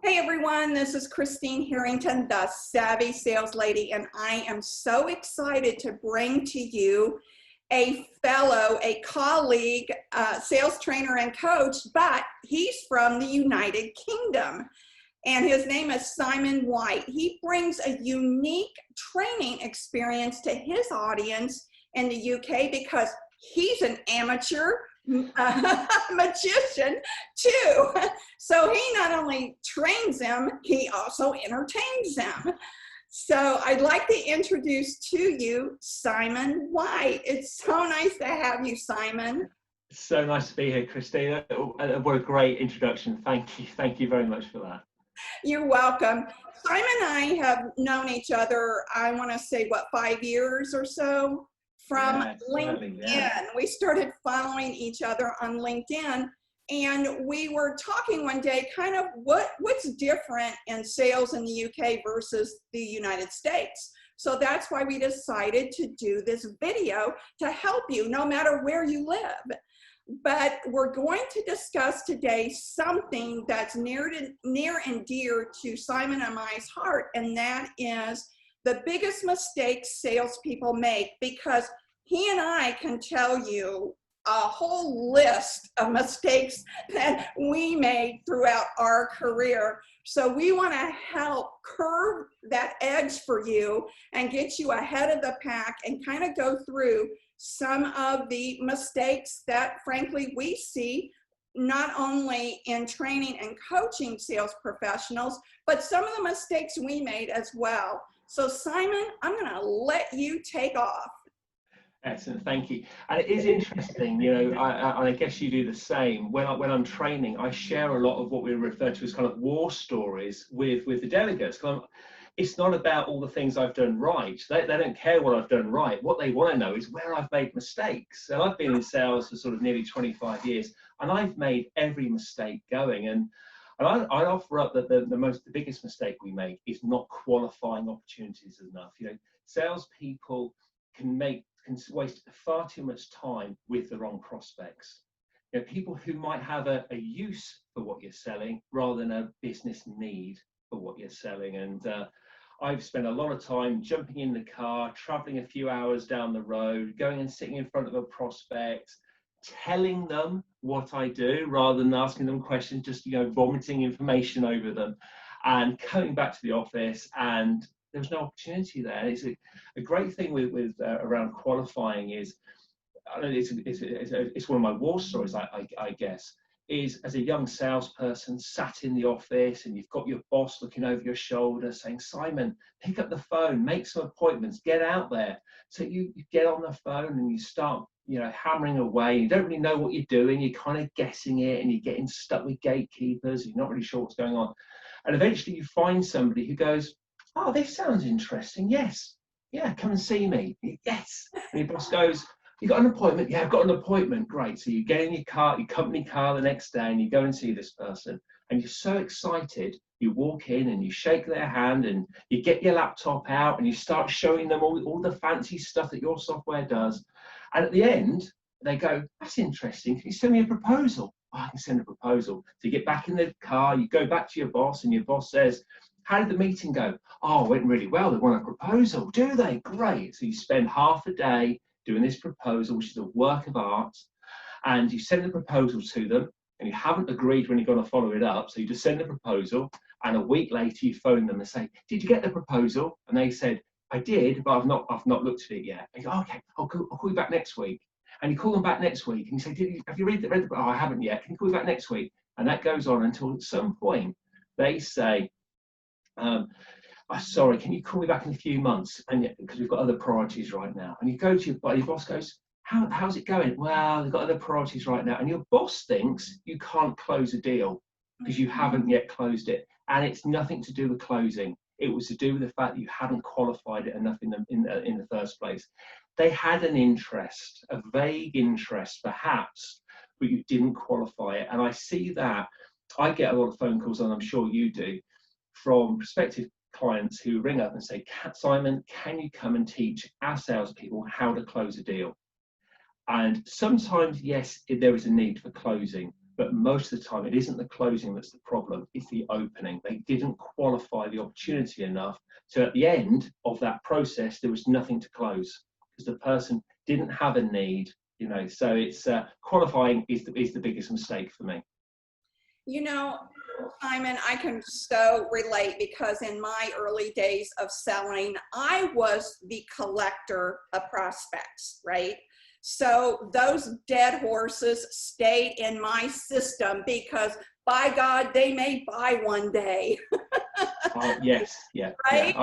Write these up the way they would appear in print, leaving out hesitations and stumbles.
Hey everyone, this is Christine Harrington, the Savvy Sales Lady, and I am so excited to bring to you a colleague, sales trainer and coach, but he's from the United Kingdom, and his name is Simon White. He brings a unique training experience to his audience in the UK because he's an amateur magician too. So he not only trains them, he also entertains them. So I'd like to introduce to you Simon White. It's so nice to have you, Simon. So nice to be here, Christina. What a great introduction. Thank you. Thank you very much for that. You're welcome. Simon and I have known each other, I want to say, 5 years or so? From LinkedIn. Yeah. We started following each other on LinkedIn, and we were talking one day kind of what's different in sales in the UK versus the United States. So that's why we decided to do this video to help you no matter where you live. But we're going to discuss today something that's near and dear to Simon and I's heart, and that is the biggest mistakes salespeople make, because he and I can tell you a whole list of mistakes that we made throughout our career. So we want to help curve that edge for you and get you ahead of the pack and kind of go through some of the mistakes that, frankly, we see not only in training and coaching sales professionals, but some of the mistakes we made as well. So Simon, I'm going to let you take off. Excellent, thank you. And it is interesting, you know, I guess you do the same. When I'm training, I share a lot of what we refer to as kind of war stories with the delegates. It's not about all the things I've done right. They don't care what I've done right. What they want to know is where I've made mistakes. And I've been in sales for sort of nearly 25 years, and I've made every mistake going. And I offer up that the biggest mistake we make is not qualifying opportunities enough. You know, salespeople can waste far too much time with the wrong prospects. You know, people who might have a use for what you're selling rather than a business need for what you're selling. And I've spent a lot of time jumping in the car, traveling a few hours down the road, going and sitting in front of a prospect, telling them what I do rather than asking them questions, just, you know, vomiting information over them, and coming back to the office and there was no opportunity there. It's a great thing with around qualifying is, I don't know, it's one of my war stories, I guess, is as a young salesperson sat in the office and you've got your boss looking over your shoulder saying, Simon, pick up the phone, make some appointments, get out there. So you get on the phone and you start, you know, hammering away. You don't really know what you're doing. You're kind of guessing it and you're getting stuck with gatekeepers. You're not really sure what's going on. And eventually you find somebody who goes, oh, this sounds interesting. Yes. Yeah, come and see me. Yes. And your boss goes, you got an appointment? Yeah, I've got an appointment. Great. So you get in your car, your company car the next day, and you go and see this person. And you're so excited. You walk in and you shake their hand and you get your laptop out and you start showing them all the fancy stuff that your software does. And at the end, they go, that's interesting. Can you send me a proposal? Oh, I can send a proposal. So you get back in the car, you go back to your boss, and your boss says, how did the meeting go? Oh, it went really well. They want a proposal. Do they? Great. So you spend half a day doing this proposal, which is a work of art, and you send the proposal to them, and you haven't agreed when you're going to follow it up. So you just send the proposal, and a week later you phone them and say, did you get the proposal? And they said, I did, but I've not looked at it yet. And you go, okay, I'll call you back next week. And you call them back next week, and you say, have you read the oh, I haven't yet. Can you call me back next week? And that goes on until at some point they say, sorry, can you call me back in a few months? And because we've got other priorities right now. And you go to your boss goes, how's it going? Well, we've got other priorities right now. And your boss thinks you can't close a deal because you haven't yet closed it. And it's nothing to do with closing. It was to do with the fact that you hadn't qualified it enough in the first place. They had an interest, a vague interest perhaps, but you didn't qualify it. And I see that. I get a lot of phone calls, and I'm sure you do, from prospective clients who ring up and say, Simon, can you come and teach our salespeople how to close a deal? And sometimes, yes, there is a need for closing, But most of the time, it isn't the closing that's the problem, it's the opening. They didn't qualify the opportunity enough. So at the end of that process, there was nothing to close because the person didn't have a need, you know. So it's qualifying is the biggest mistake for me. You know, Simon, I can so relate because in my early days of selling, I was the collector of prospects, right? So those dead horses stayed in my system because by God, they may buy one day. Yes, yeah, right?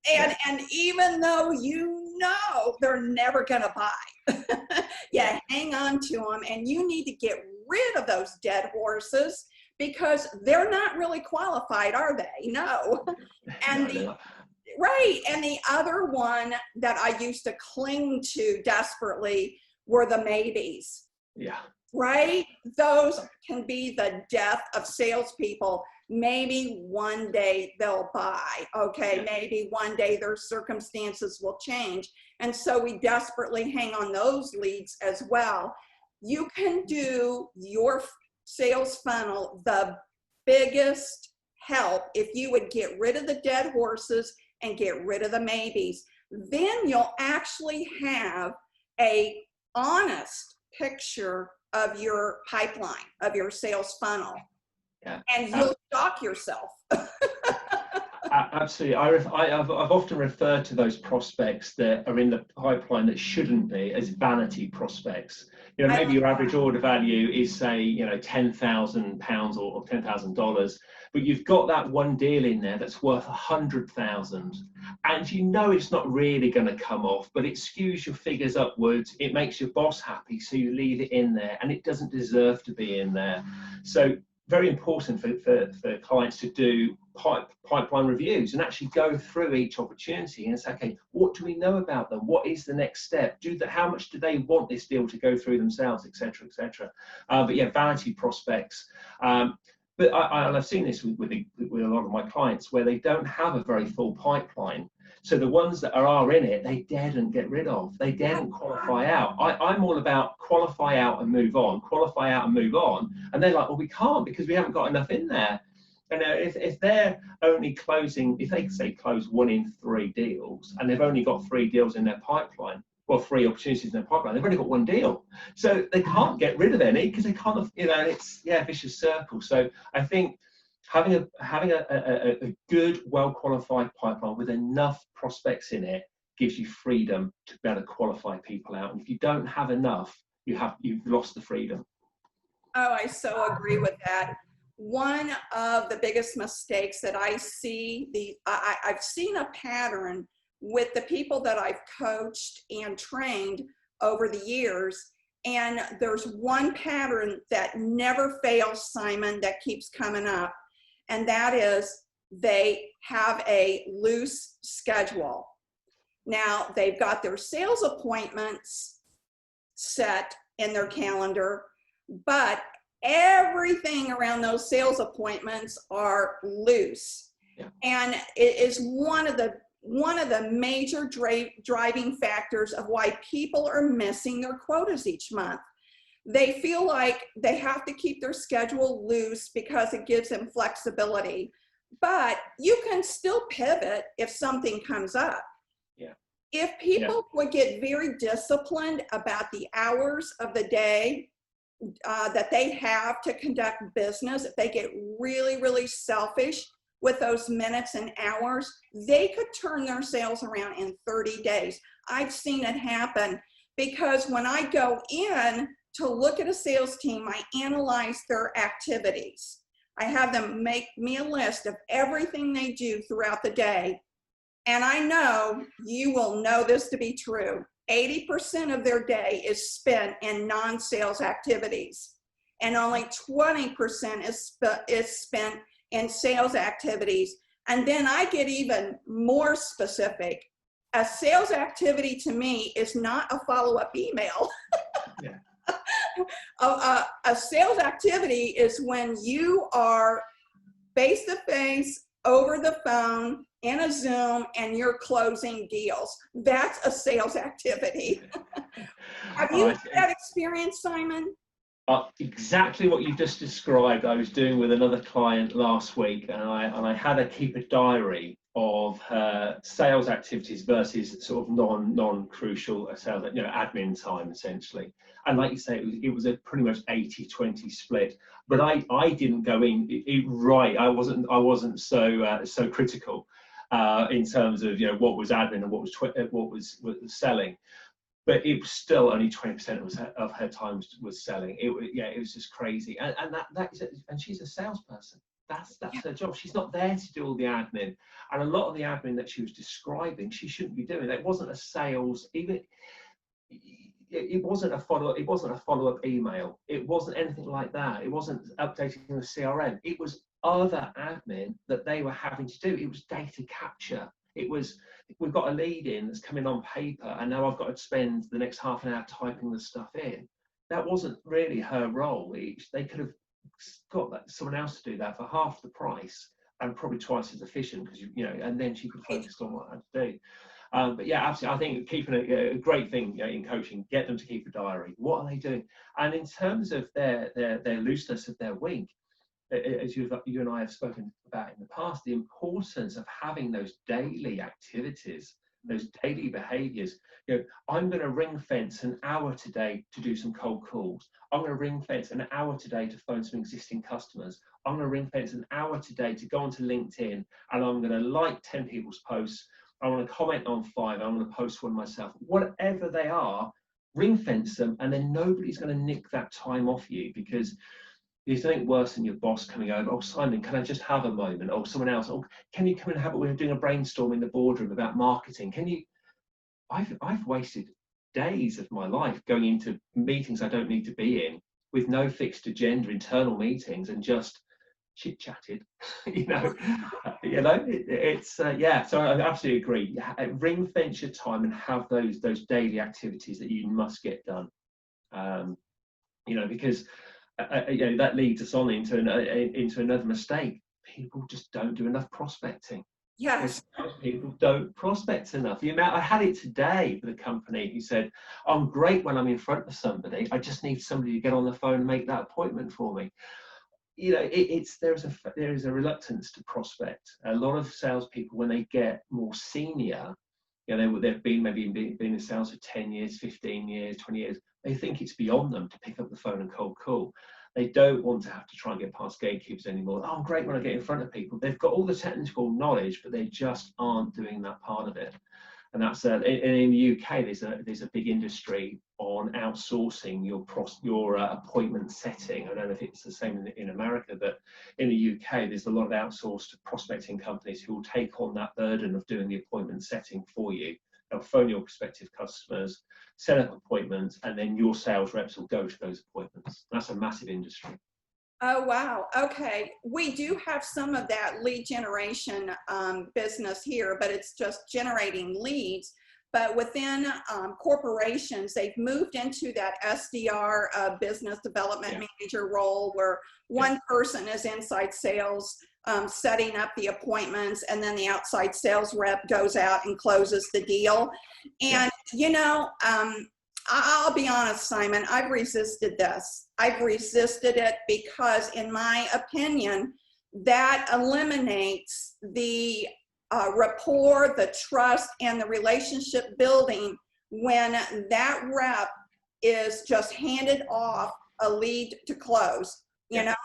Yeah, And even though you know they're never gonna buy, yeah, hang on to them, and you need to get rid of those dead horses because they're not really qualified, are they? No. And no, right, and the other one that I used to cling to desperately were the maybes. yeah. Right? Those can be the death of salespeople. Maybe one day they'll buy. Okay, maybe one day their circumstances will change. And so we desperately hang on those leads as well. You can do your sales funnel the biggest help if you would get rid of the dead horses and get rid of the maybes. Then you'll actually have a honest picture of your pipeline, of your sales funnel. Yeah. And you'll shock yourself. Absolutely. I've often referred to those prospects that are in the pipeline that shouldn't be as vanity prospects. You know, maybe your average order value is, say, you know, £10,000 or $10,000, but you've got that one deal in there that's worth 100,000, and you know it's not really going to come off, but it skews your figures upwards. It makes your boss happy, so you leave it in there, and it doesn't deserve to be in there. So very important for clients to do pipeline reviews and actually go through each opportunity and say, okay, what do we know about them? What is the next step? How much do they want this deal to go through themselves, etc., etc. But yeah, vanity prospects. But I've seen this with a lot of my clients where they don't have a very full pipeline. So the ones that are in it, they daren't get rid of. They daren't qualify out. I'm all about qualify out and move on, qualify out and move on. And they're like, well, we can't because we haven't got enough in there. And if they're only closing, if they say close 1 in 3 deals and they've only got 3 deals in their pipeline, well, 3 opportunities in their pipeline, they've only got 1 deal. So they can't get rid of any because they can't, you know, it's, yeah, vicious circle. So I think having a good, well-qualified pipeline with enough prospects in it gives you freedom to be able to qualify people out. And if you don't have enough, you've lost the freedom. Oh, I so agree with that. One of the biggest mistakes that I see, I've seen a pattern with the people that I've coached and trained over the years. And there's one pattern that never fails, Simon, that keeps coming up. And that is they have a loose schedule. Now, they've got their sales appointments set in their calendar, but everything around those sales appointments are loose. Yeah. And it is one of the major driving factors of why people are missing their quotas each month. They feel like they have to keep their schedule loose because it gives them flexibility, but you can still pivot if something comes up. Yeah. If people would get very disciplined about the hours of the day that they have to conduct business, if they get really, really selfish with those minutes and hours, they could turn their sales around in 30 days. I've seen it happen because when I go in to look at a sales team, I analyze their activities. I have them make me a list of everything they do throughout the day. And I know you will know this to be true. 80% of their day is spent in non-sales activities, and only 20% is spent in sales activities. And then I get even more specific. A sales activity to me is not a follow-up email. Yeah. A sales activity is when you are face-to-face, over the phone, in a Zoom, and you're closing deals. That's a sales activity. Have you had that experience, Simon? Exactly what you just described, I was doing with another client last week, and I had her keep a diary of her sales activities versus sort of non-crucial sales, admin time essentially. And like you say, it was a pretty much 80-20 split. But I didn't go in right. I wasn't so critical in terms of what was admin and what was selling. But it was still only 20% of her time was selling. It was just crazy. And and she's a salesperson. That's her job. She's not there to do all the admin. And a lot of the admin that she was describing, she shouldn't be doing. It wasn't a sales, even it wasn't a follow-up email. It wasn't anything like that. It wasn't updating the CRM. It was other admin that they were having to do. It was data capture. It was, we've got a lead in that's coming on paper, and now I've got to spend the next half an hour typing the stuff in. That wasn't really her role. They could have got someone else to do that for half the price and probably twice as efficient, because and then she could focus on what I had to do. But yeah, absolutely. I think keeping a great thing in coaching, get them to keep a diary. What are they doing? And in terms of their looseness of their week, as you and I have spoken about in the past, the importance of having those daily activities, those daily behaviors. I'm going to ring fence an hour today to do some cold calls. I'm going to ring fence an hour today to phone some existing customers. I'm going to ring fence an hour today to go onto LinkedIn, and I'm going to like 10 people's posts. I want to comment on 5. I'm going to post one myself. Whatever they are, ring fence them, and then nobody's going to nick that time off you, because there's nothing worse than your boss coming over. Oh, Simon, can I just have a moment? Or someone else. Oh, can you come and have it? We're doing a brainstorm in the boardroom about marketing. Can you? I've wasted days of my life going into meetings I don't need to be in with no fixed agenda, internal meetings, and just chit chatted. It's yeah. So I absolutely agree. Ring fence your time and have those daily activities that you must get done. Because that leads us on into another mistake. People just don't do enough prospecting. Yes. People don't prospect enough. I had it today with a company who said, I'm great when I'm in front of somebody. I just need somebody to get on the phone and make that appointment for me. There is a reluctance to prospect. A lot of salespeople, when they get more senior, they've been in sales for 10 years, 15 years, 20 years. They think it's beyond them to pick up the phone and cold call. They don't want to have to try and get past gatekeepers anymore. Oh, I'm great when I get in front of people. They've got all the technical knowledge, but they just aren't doing that part of it. And that's in the UK. There's a big industry on outsourcing your appointment setting. I don't know if it's the same in America, but in the UK, there's a lot of outsourced prospecting companies who will take on that burden of doing the appointment setting for you. They'll phone your prospective customers, set up appointments, and then your sales reps will go to those appointments. That's a massive industry. Oh, wow. Okay. We do have some of that lead generation business here, but it's just generating leads. But within corporations, they've moved into that SDR, business development manager role, where one person is inside sales, setting up the appointments, and then the outside sales rep goes out and closes the deal. And, I'll be honest, Simon, I've resisted this. I've resisted it because, in my opinion, that eliminates the rapport, the trust, and the relationship building when that rep is just handed off a lead to close, And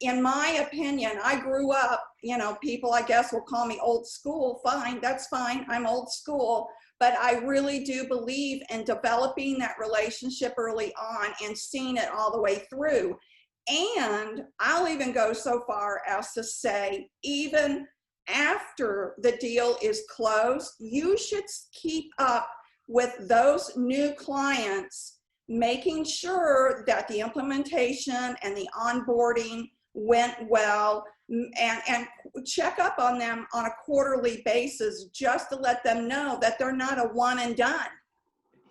in my opinion, I grew up, people I guess will call me old school. Fine, that's fine. I'm old school. But I really do believe in developing that relationship early on and seeing it all the way through. And I'll even go so far as to say, even after the deal is closed, you should keep up with those new clients, making sure that the implementation and the onboarding went well, and check up on them on a quarterly basis, just to let them know that they're not a one and done.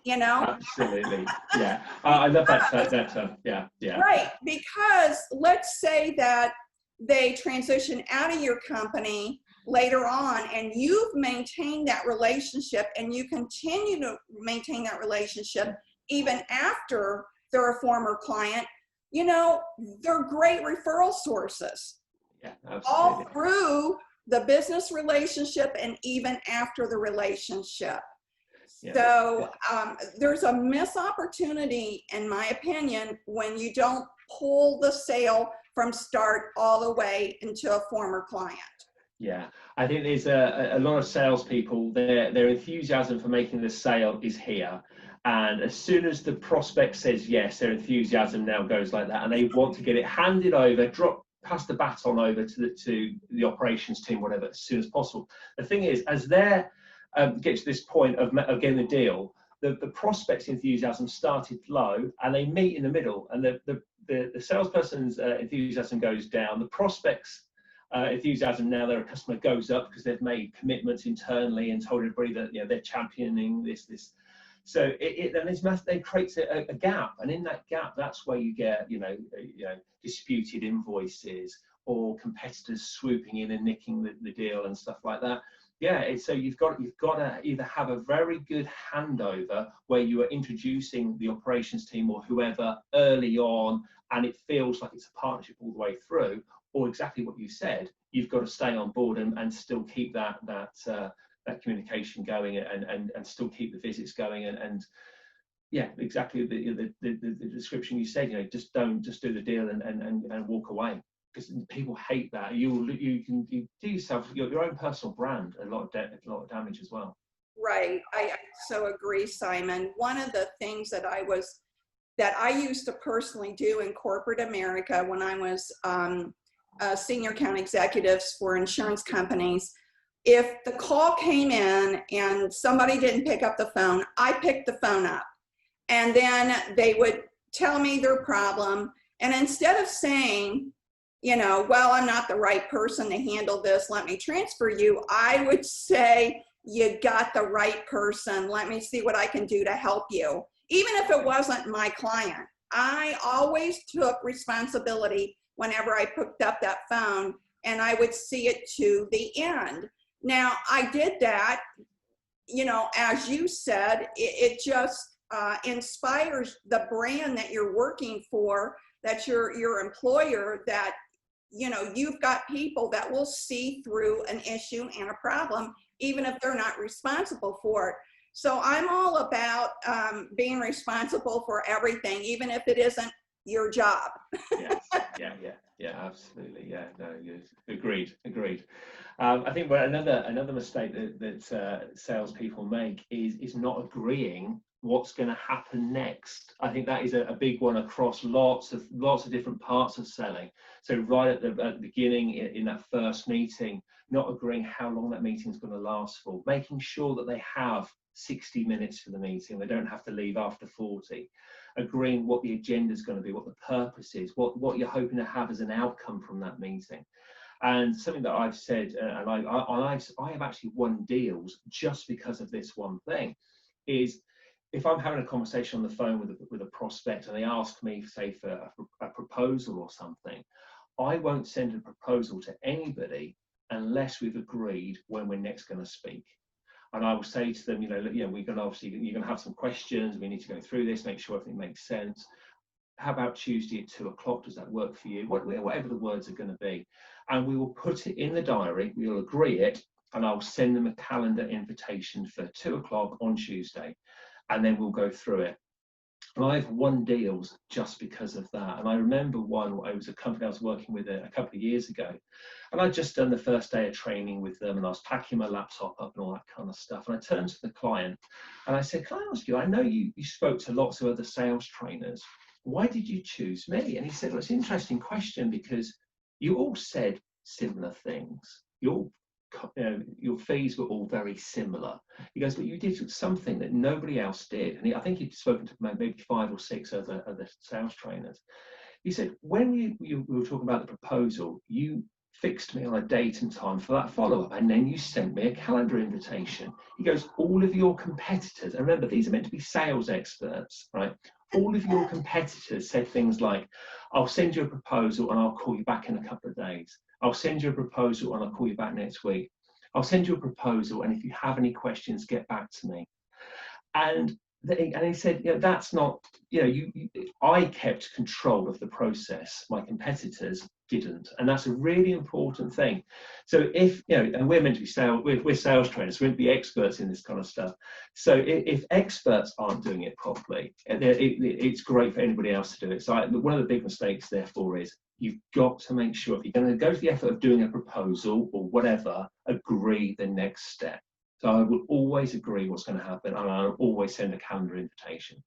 Absolutely. Yeah. I love that term. Yeah. Right. Because let's say that they transition out of your company later on, and you've maintained that relationship, and you continue to maintain that relationship even after they're a former client, you know, they're great referral sources. Yeah, All absolutely. through the business relationship and even after the relationship. Yeah. So there's a missed opportunity, in my opinion, when you don't pull the sale from start all the way into a former client. Yeah, I think there's a lot of salespeople, their enthusiasm for making the sale is here. And as soon as the prospect says yes, their enthusiasm now goes like that. And they want to get it handed over, pass the baton over to the operations team, whatever, as soon as possible. The thing is, as they're get to this point of getting the deal, the prospect's enthusiasm started low and they meet in the middle. And the salesperson's enthusiasm goes down. The prospect's enthusiasm now their customer goes up because they've made commitments internally and told everybody that, you know, they're championing this. So it creates a gap, and in that gap, that's where you get disputed invoices or competitors swooping in and nicking the deal and stuff like that. Yeah, so you've got to either have a very good handover where you are introducing the operations team or whoever early on, and it feels like it's a partnership all the way through, or exactly what you said, you've got to stay on board and still keep that communication going and still keep the visits going and yeah, exactly the description you said. You know, just do the deal and walk away, because people hate that. You do yourself your own personal brand a lot of damage as well. Right, I so agree, Simon. One of the things that I used to personally do in corporate America when I was senior account executives for insurance companies, if the call came in and somebody didn't pick up the phone, I picked the phone up. And then they would tell me their problem. And instead of saying, you know, well, I'm not the right person to handle this, let me transfer you, I would say, you got the right person. Let me see what I can do to help you. Even if it wasn't my client, I always took responsibility whenever I picked up that phone, and I would see it to the end. Now, I did that, you know, as you said, it just inspires the brand that you're working for, that your employer, that, you know, you've got people that will see through an issue and a problem, even if they're not responsible for it. So I'm all about being responsible for everything, even if it isn't your job. Yes, yeah, absolutely. Yeah, no, agreed. I think another mistake that salespeople make is not agreeing what's going to happen next. I think that is a big one across lots of different parts of selling. So right at the beginning, in that first meeting, not agreeing how long that meeting is going to last for, making sure that they have 60 minutes for the meeting, they don't have to leave after 40, agreeing what the agenda is going to be, what the purpose is, what you're hoping to have as an outcome from that meeting. And something that I've said, and I have actually won deals just because of this one thing, is if I'm having a conversation on the phone with a prospect and they ask me, say, for a proposal or something, I won't send a proposal to anybody unless we've agreed when we're next going to speak. And I will say to them, you're going to have some questions. We need to go through this, make sure everything makes sense. How about Tuesday at 2 o'clock? Does that work for you? Whatever the words are going to be. And we will put it in the diary. We'll agree it. And I'll send them a calendar invitation for 2 o'clock on Tuesday. And then we'll go through it. And I've won deals just because of that. And I remember one, it was a company I was working with a couple of years ago. And I'd just done the first day of training with them, and I was packing my laptop up and all that kind of stuff. And I turned to the client and I said, can I ask you, I know you spoke to lots of other sales trainers. Why did you choose me? And he said, well, it's an interesting question because you all said similar things. Your fees were all very similar. He goes, but you did something that nobody else did. And I think he'd spoken to maybe 5 or 6 other sales trainers. He said, when we were talking about the proposal, you fixed me on a date and time for that follow-up, and then you sent me a calendar invitation. He goes, all of your competitors, and remember, these are meant to be sales experts, right? All of your competitors said things like, I'll send you a proposal and I'll call you back in a couple of days. I'll send you a proposal and I'll call you back next week. I'll send you a proposal, and if you have any questions, get back to me. And and he said, that's not, I kept control of the process. My competitors didn't, and that's a really important thing. So if and we're meant to be we're sales trainers, we're meant to be experts in this kind of stuff. So if experts aren't doing it properly, it's great for anybody else to do it. So one of the big mistakes, therefore, is you've got to make sure, if you're going to go to the effort of doing a proposal or whatever, agree the next step. So I would always agree what's going to happen, and I'll always send a calendar invitation.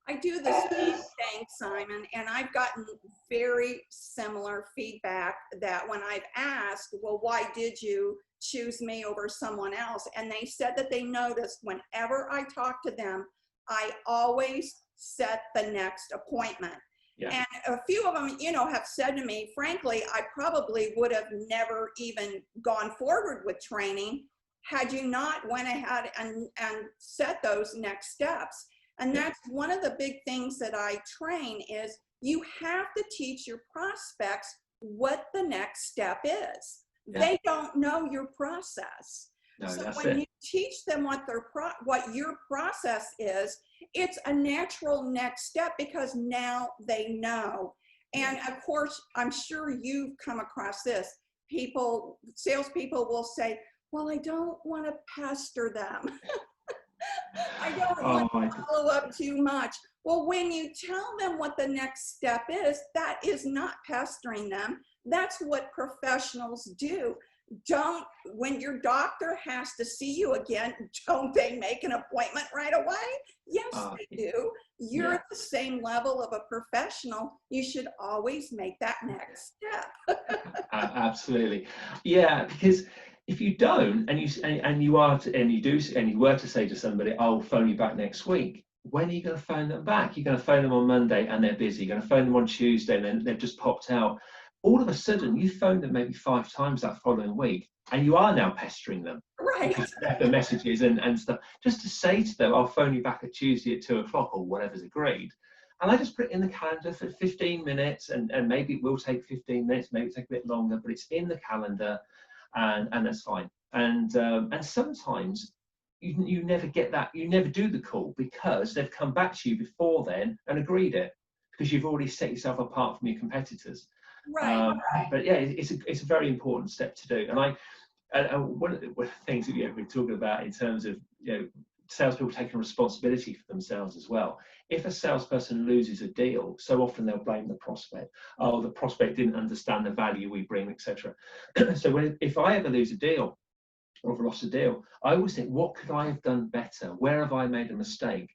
I do the same thing, Simon, and I've gotten very similar feedback that when I've asked, well, why did you choose me over someone else? And they said that they noticed whenever I talk to them, I always set the next appointment. Yeah. And a few of them, have said to me, frankly, I probably would have never even gone forward with training had you not went ahead and set those next steps. And that's one of the big things that I train is you have to teach your prospects what the next step is. Yeah. They don't know your process. No, so when you teach them what your process is, it's a natural next step because now they know. And of course, I'm sure you've come across this. Salespeople will say, well, I don't want to pester them. I don't want to follow up too much. Well, when you tell them what the next step is, that is not pestering them. That's what professionals do. When your doctor has to see you again, don't they make an appointment right away? Yes, they do. You're at the same level of a professional. You should always make that next step. Absolutely. Yeah, because if you don't, and you were to say to somebody, I'll phone you back next week, when are you going to phone them back? You're going to phone them on Monday and they're busy. You're going to phone them on Tuesday and then they've just popped out. All of a sudden, you phoned them maybe 5 times that following week, and you are now pestering them. Right. The messages and stuff. Just to say to them, I'll phone you back at Tuesday at 2 o'clock or whatever's agreed. And I just put it in the calendar for 15 minutes, and maybe it will take 15 minutes, maybe take a bit longer, but it's in the calendar. And that's fine. And sometimes you never get that. You never do the call because they've come back to you before then and agreed it, because you've already set yourself apart from your competitors. Right. But yeah, it's a very important step to do. And one of the things that we're talking about in terms of salespeople taking responsibility for themselves as well. If a salesperson loses a deal, so often they'll blame the prospect. Oh, the prospect didn't understand the value we bring, etc. So if I ever lose a deal or have lost a deal, I always think, what could I have done better? Where have I made a mistake?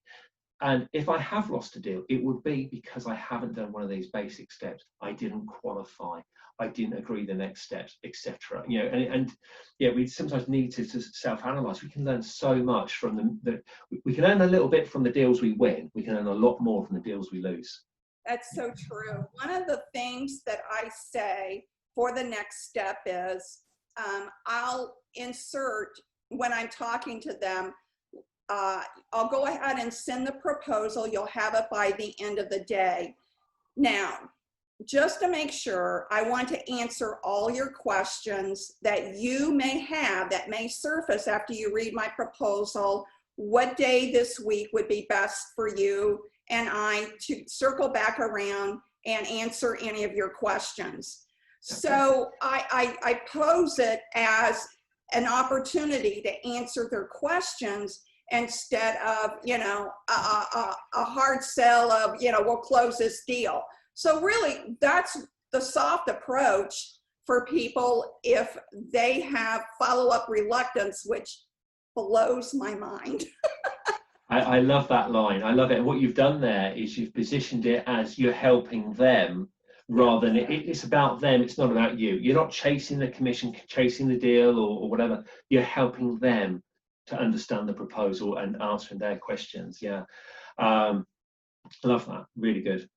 And if I have lost a deal, it would be because I haven't done one of these basic steps. I didn't qualify. I didn't agree the next steps, etc. We sometimes need to self-analyze. We can learn so much from we can learn a little bit from the deals we win. We can learn a lot more from the deals we lose. That's so true. One of the things that I say for the next step is I'll insert, when I'm talking to them, I'll go ahead and send the proposal. You'll have it by the end of the day. Now, just to make sure, I want to answer all your questions that you may have that may surface after you read my proposal. What day this week would be best for you and I to circle back around and answer any of your questions. So I pose it as an opportunity to answer their questions instead of, a hard sell of, we'll close this deal. So really, that's the soft approach for people if they have follow-up reluctance, which blows my mind. I love that line. I love it. And what you've done there is you've positioned it as you're helping them rather than it's about them. It's not about you. You're not chasing the commission, chasing the deal or whatever. You're helping them to understand the proposal and answering their questions. Yeah. I love that. Really good.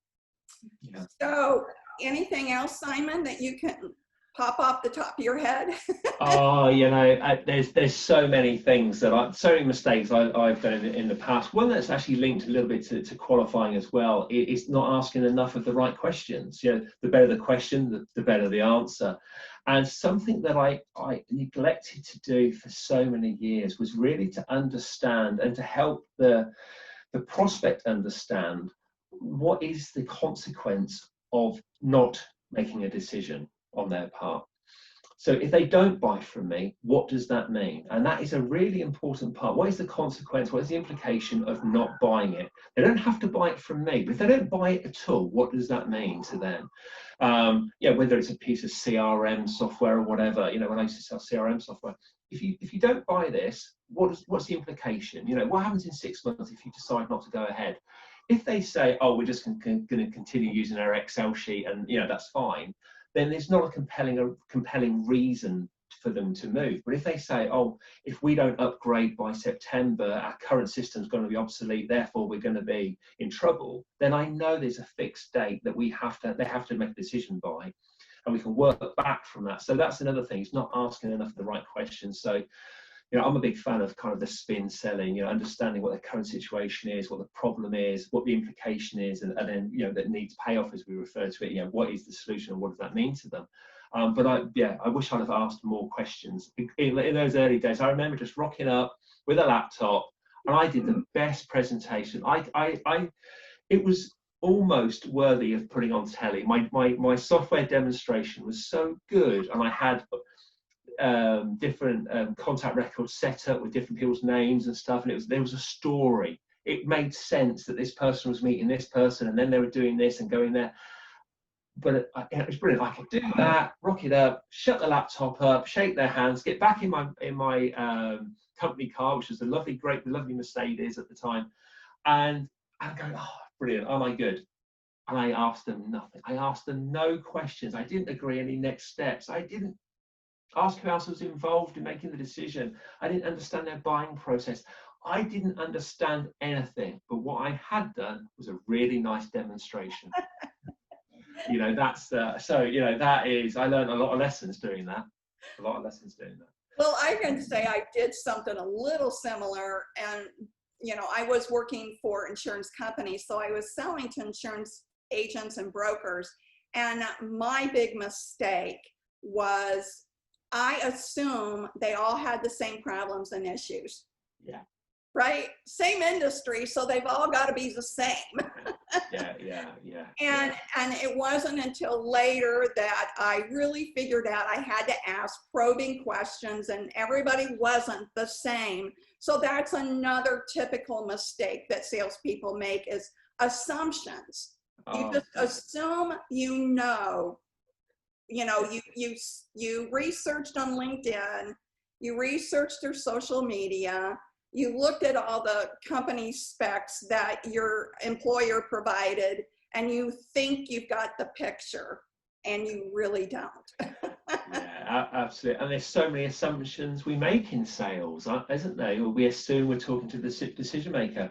Yeah. So anything else, Simon, that you can pop off the top of your head? Oh, there's so many things so many mistakes I've done in the past. One that's actually linked a little bit to qualifying as well is not asking enough of the right questions. The better the question, the better the answer. And something that I neglected to do for so many years was really to understand and to help the the prospect understand what is the consequence of not making a decision on their part. So if they don't buy from me, what does that mean? And that is a really important part. What is the consequence? What is the implication of not buying it? They don't have to buy it from me, but if they don't buy it at all, what does that mean to them? Yeah, whether it's a piece of CRM software or whatever, you know, when I used to sell CRM software, if you don't buy this, what's the implication? You know, what happens in 6 months if you decide not to go ahead? If they say, oh, we're just going to continue using our Excel sheet and, you know, that's fine, then there's not a compelling reason for them to move. But if they say, oh, if we don't upgrade by September, our current system's going to be obsolete, therefore we're going to be in trouble, then I know there's a fixed date that they have to make a decision by, and we can work back from that. So that's another thing. It's not asking enough of the right questions. So, you know, I'm a big fan of kind of the spin selling, you know, understanding what the current situation is, what the problem is, what the implication is, and then, you know, that needs payoff, as we refer to it, you know, what is the solution and what does that mean to them? But I wish I'd have asked more questions. In those early days, I remember just rocking up with a laptop, and I did the best presentation. It was almost worthy of putting on telly. My software demonstration was so good, and I had different contact records set up with different people's names and stuff, and there was a story. It made sense that this person was meeting this person, and then they were doing this and going there. But it was brilliant. I could do that, rock it up, shut the laptop up, shake their hands, get back in my company car, which was the lovely Mercedes at the time, and I'd go, oh, brilliant, am I good? And I asked them nothing. I asked them no questions. I didn't agree any next steps. I didn't ask who else was involved in making the decision. I didn't understand their buying process. I didn't understand anything. But what I had done was a really nice demonstration. You know, that's so, you know, that is, I learned a lot of lessons doing that. Well, I can say I did something a little similar, and, you know, I was working for insurance companies, so I was selling to insurance agents and brokers. And my big mistake was I assume they all had the same problems and issues. Yeah. Right? Same industry, so they've all got to be the same. Yeah. And it wasn't until later that I really figured out I had to ask probing questions, and everybody wasn't the same. So that's another typical mistake that salespeople make, is assumptions. You just assume you know, you researched on LinkedIn, you researched their social media, you looked at all the company specs that your employer provided, and you think you've got the picture, and you really don't. Yeah, absolutely. And there's so many assumptions we make in sales, isn't there? We assume we're talking to the decision maker.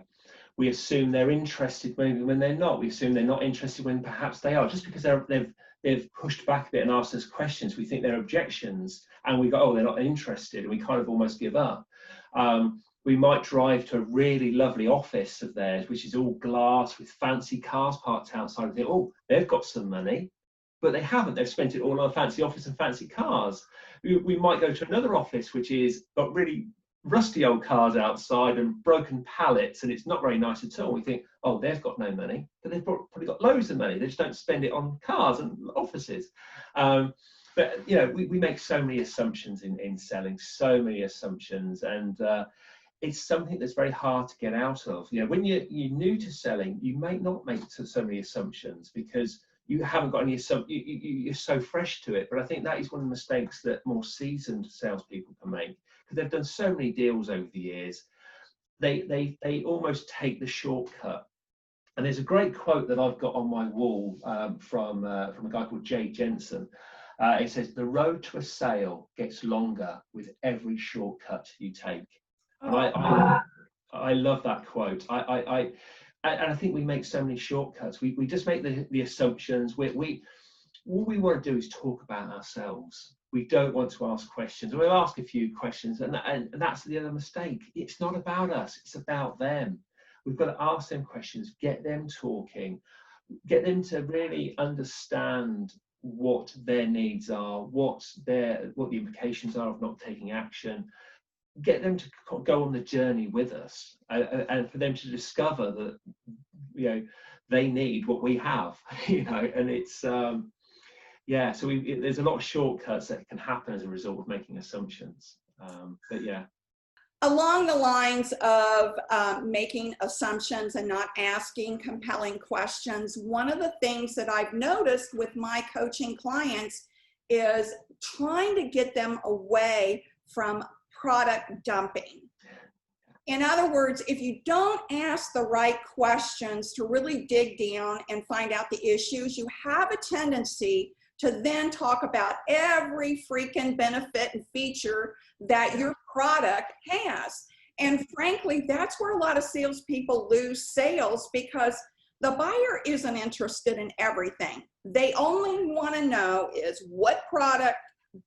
We assume they're interested when they're not. We assume they're not interested when perhaps they are. Just because they've pushed back a bit and asked us questions, we think they're objections, and we go, oh, they're not interested, and we kind of almost give up. We might drive to a really lovely office of theirs, which is all glass with fancy cars parked outside, and think, oh, they've got some money, but they haven't. They've spent it all on a fancy office and fancy cars. We might go to another office which is got really rusty old cars outside and broken pallets, and it's not very nice at all. We think, oh, they've got no money, but they've probably got loads of money. They just don't spend it on cars and offices. But you know, we make so many assumptions in selling, so many assumptions, and it's something that's very hard to get out of. You know, when you're new to selling, you may not make so many assumptions because you haven't got any assumptions. You're so fresh to it. But I think that is one of the mistakes that more seasoned salespeople can make, because they've done so many deals over the years. They almost take the shortcut. And there's a great quote that I've got on my wall from a guy called Jay Jensen. It says, "The road to a sale gets longer with every shortcut you take." And I love that quote. And I think we make so many shortcuts. We just make the assumptions. What we want to do is talk about ourselves. We don't want to ask questions. We'll ask a few questions, and that's the other mistake. It's not about us. It's about them. We've got to ask them questions, get them talking, get them to really understand what their needs are, what the implications are of not taking action. get them to go on the journey with us, and for them to discover that, you know, they need what we have, you know, and it's, yeah, so there's a lot of shortcuts that can happen as a result of making assumptions. But yeah. Along the lines of making assumptions and not asking compelling questions, one of the things that I've noticed with my coaching clients is trying to get them away from product dumping. In other words, if you don't ask the right questions to really dig down and find out the issues, you have a tendency to then talk about every freaking benefit and feature that your product has. And frankly, that's where a lot of salespeople lose sales, because the buyer isn't interested in everything. They only want to know is what product,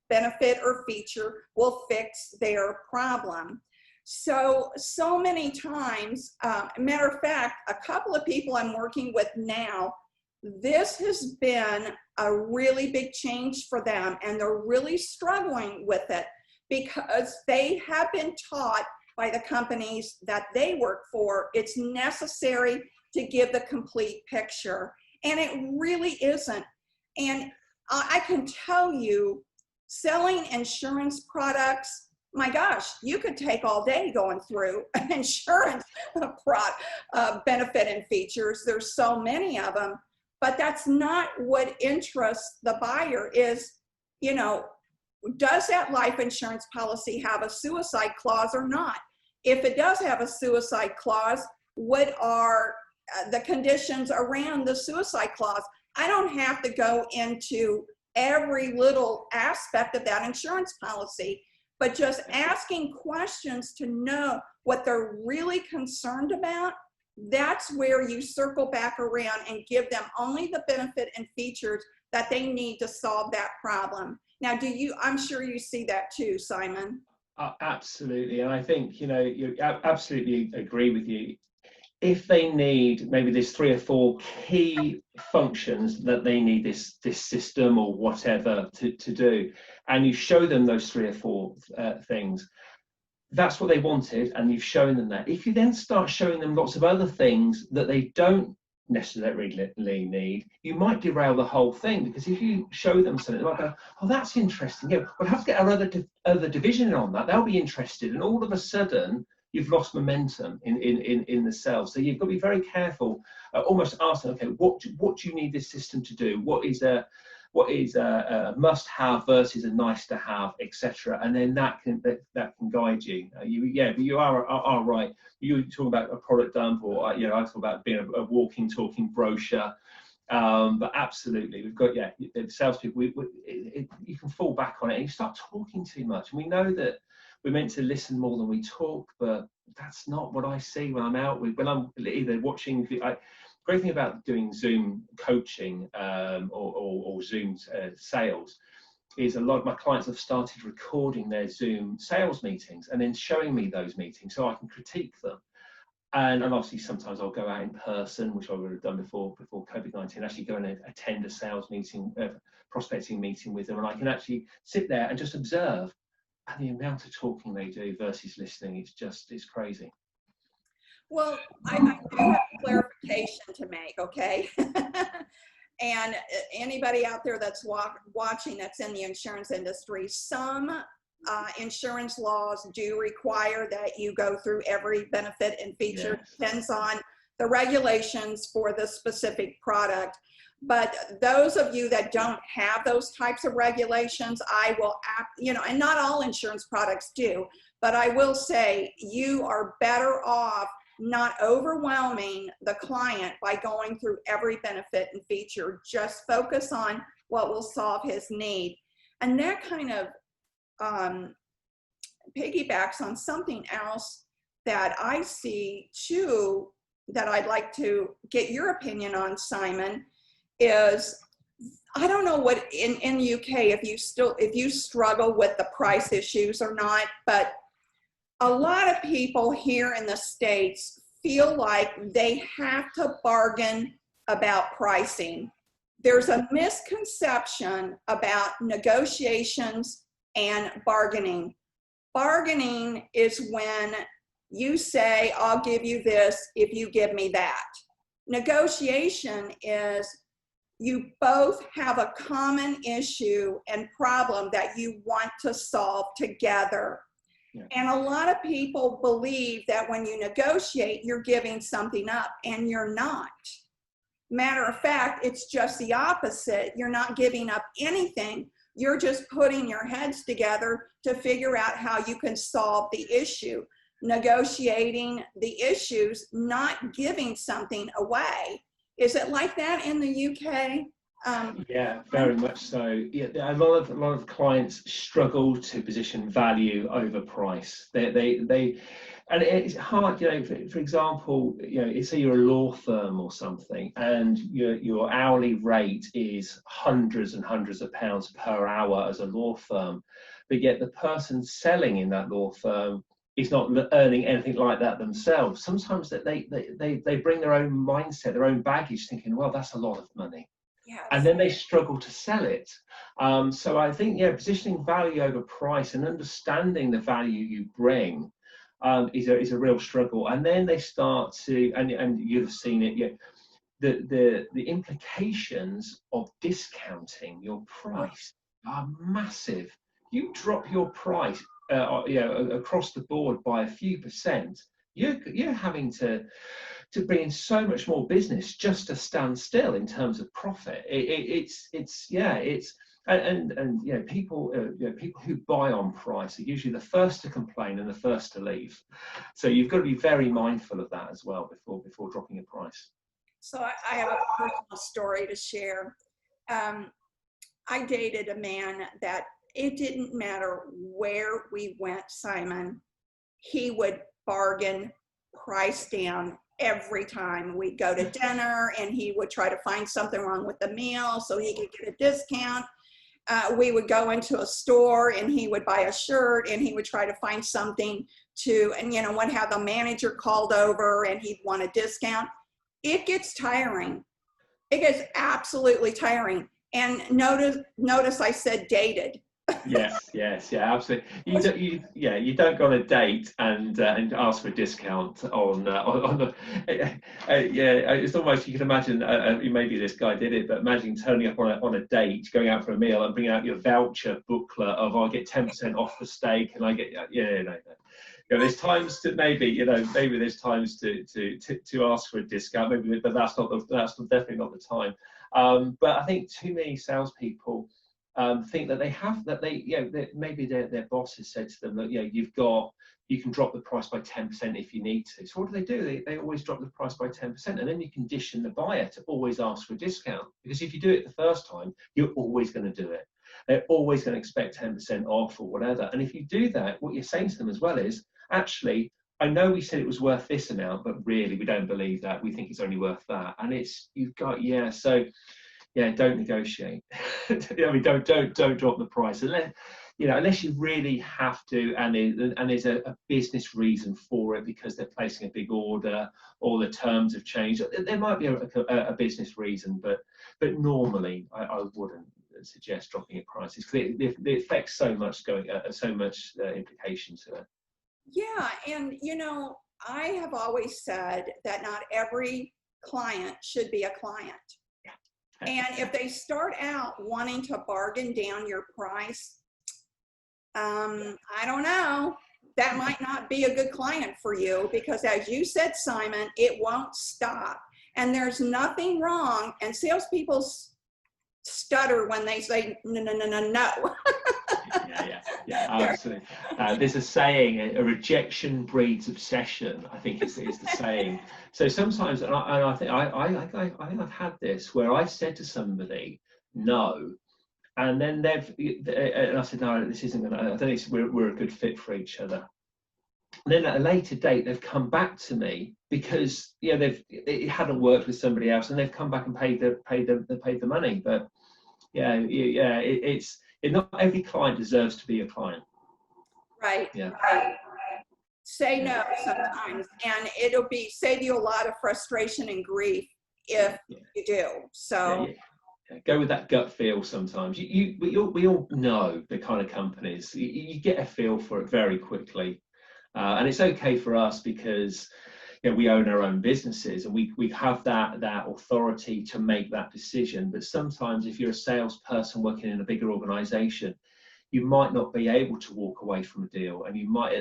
benefit, or feature will fix their problem. So many times, matter of fact, a couple of people I'm working with now, this has been a really big change for them, and they're really struggling with it because they have been taught by the companies that they work for it's necessary to give the complete picture, and it really isn't. And I can tell you, selling insurance products, my gosh, you could take all day going through insurance benefit and features. There's so many of them, but that's not what interests the buyer. Is, you know, does that life insurance policy have a suicide clause or not? If it does have a suicide clause, what are the conditions around the suicide clause? I don't have to go into every little aspect of that insurance policy, but just asking questions to know what they're really concerned about, that's where you circle back around and give them only the benefit and features that they need to solve that problem. Now, I'm sure you see that too, Simon. Absolutely. And I think, you know, you absolutely agree with you. If they need, maybe there's 3 or 4 key functions that they need this system or whatever to do, and you show them those 3 or 4 things, that's what they wanted, and you've shown them that. If you then start showing them lots of other things that they don't necessarily need, you might derail the whole thing, because if you show them something, they might go, oh, that's interesting, yeah, we'll have to get our other division on that, they'll be interested, and all of a sudden you've lost momentum in the sales. So you've got to be very careful, almost ask them, okay, what do you need this system to do? What is a must-have versus a nice-to-have, etc. And then that can guide you. But you are right. You talk about a product dump, or I talk about being a walking, talking brochure. But absolutely, we've got the salespeople. You can fall back on it, and you start talking too much. And we know that we're meant to listen more than we talk, but that's not what I see when I'm out when I'm either watching. Great thing about doing Zoom coaching or Zoom sales is a lot of my clients have started recording their Zoom sales meetings and then showing me those meetings so I can critique them. And obviously sometimes I'll go out in person, which I would have done before COVID-19, actually go and attend a sales meeting, prospecting meeting with them, and I can actually sit there and just observe. And the amount of talking they do versus listening, it's crazy. Well, I do have a clarification to make, okay? And anybody out there that's watching that's in the insurance industry, some insurance laws do require that you go through every benefit and feature. Yes. Depends on the regulations for the specific product. But those of you that don't have those types of regulations, I will, and not all insurance products do, but I will say you are better off not overwhelming the client by going through every benefit and feature. Just focus on what will solve his need. And that kind of piggybacks on something else that I see too, that I'd like to get your opinion on, Simon, is I don't know what in UK if you struggle with the price issues or not, but a lot of people here in the States feel like they have to bargain about pricing. There's a misconception about negotiations and bargaining. Bargaining is when you say, I'll give you this if you give me that. Negotiation is you both have a common issue and problem that you want to solve together. Yeah. And a lot of people believe that when you negotiate, you're giving something up, and you're not. Matter of fact, it's just the opposite. You're not giving up anything. You're just putting your heads together to figure out how you can solve the issue. Negotiating the issues, not giving something away. Is it like that in the UK? Yeah, very much so. Yeah, a lot of clients struggle to position value over price. And it's hard, you know. For example, you know, say you're a law firm or something, and your hourly rate is hundreds and hundreds of pounds per hour as a law firm, but yet the person selling in that law firm is not earning anything like that themselves. Sometimes that they bring their own mindset, their own baggage, thinking, well, that's a lot of money. Yes. And then they struggle to sell it. So I think, yeah, positioning value over price and understanding the value you bring is a real struggle. And then they start to, and you've seen it, yeah, the implications of discounting your price are massive. You drop your price, across the board by a few percent, you're having to bring in so much more business just to stand still in terms of profit. People who buy on price are usually the first to complain and the first to leave. So you've got to be very mindful of that as well before dropping a price. So I have a personal story to share. I dated a man that it didn't matter where we went, Simon, he would bargain price down every time. We'd go to dinner and he would try to find something wrong with the meal so he could get a discount. We would go into a store and he would buy a shirt and he would try to find something and would have the manager called over and he'd want a discount. It gets tiring. It gets absolutely tiring. And notice I said dated. Yes, yeah, absolutely. You don't go on a date and ask for a discount on the. It's almost, you can imagine. Maybe this guy did it, but imagine turning up on a date, going out for a meal, and bringing out your voucher booklet of I get 10% off the steak, and I get no. There's times to maybe there's times to ask for a discount, maybe, but that's definitely not the time. But I think too many salespeople think that maybe their boss has said to them that you can drop the price by 10% if you need to. So what do? They always drop the price by 10%, and then you condition the buyer to always ask for a discount, because if you do it the first time, you're always going to do it. They're always going to expect 10% off or whatever. And if you do that, what you're saying to them as well is, actually, I know we said it was worth this amount, but really we don't believe that. We think it's only worth that. And don't negotiate. Don't drop the price unless you really have to, and there's a business reason for it, because they're placing a big order or the terms have changed. There might be a business reason, but normally I wouldn't suggest dropping prices, because it affects so much implication to it. Yeah, and I have always said that not every client should be a client. And if they start out wanting to bargain down your price, I don't know, that might not be a good client for you, because as you said, Simon, it won't stop. And there's nothing wrong. And salespeople stutter when they say no. Yeah, absolutely. There's a saying, a rejection breeds obsession, I think is the saying. So sometimes, and I think I've had this where I said to somebody no, and then and I said, no, this isn't gonna, I don't think we're a good fit for each other. And then at a later date, they've come back to me because it hadn't worked with somebody else, and they've come back and paid the money. But it's not every client deserves to be a client. Right. Yeah. Right. Say no sometimes, and it'll save you a lot of frustration and grief if you do. So. Go with that gut feel sometimes. We all know the kind of companies. You get a feel for it very quickly. And it's okay for us because we own our own businesses and we have that authority to make that decision. But sometimes if you're a salesperson working in a bigger organization, you might not be able to walk away from a deal, and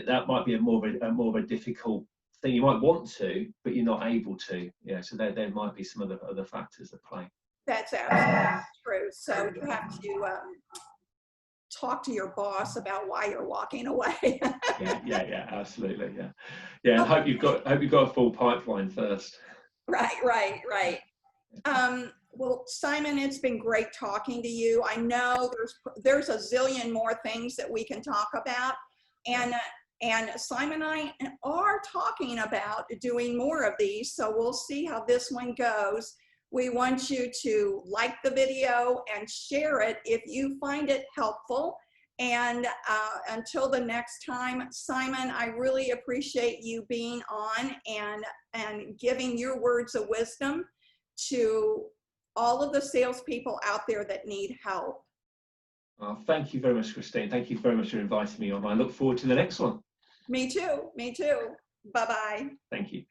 that might be a more of a difficult thing. You might want to, but you're not able to. So there might be some other factors at play. That's absolutely true. So you have to talk to your boss about why you're walking away. yeah, absolutely. Yeah. I hope you've got a full pipeline first. Right. Well, Simon, it's been great talking to you. I know there's a zillion more things that we can talk about, and Simon and I are talking about doing more of these. So we'll see how this one goes. We want you to like the video and share it if you find it helpful. And until the next time, Simon, I really appreciate you being on and giving your words of wisdom to all of the salespeople out there that need help. Thank you very much, Christine. Thank you very much for inviting me on. I look forward to the next one. Me too. Bye-bye. Thank you.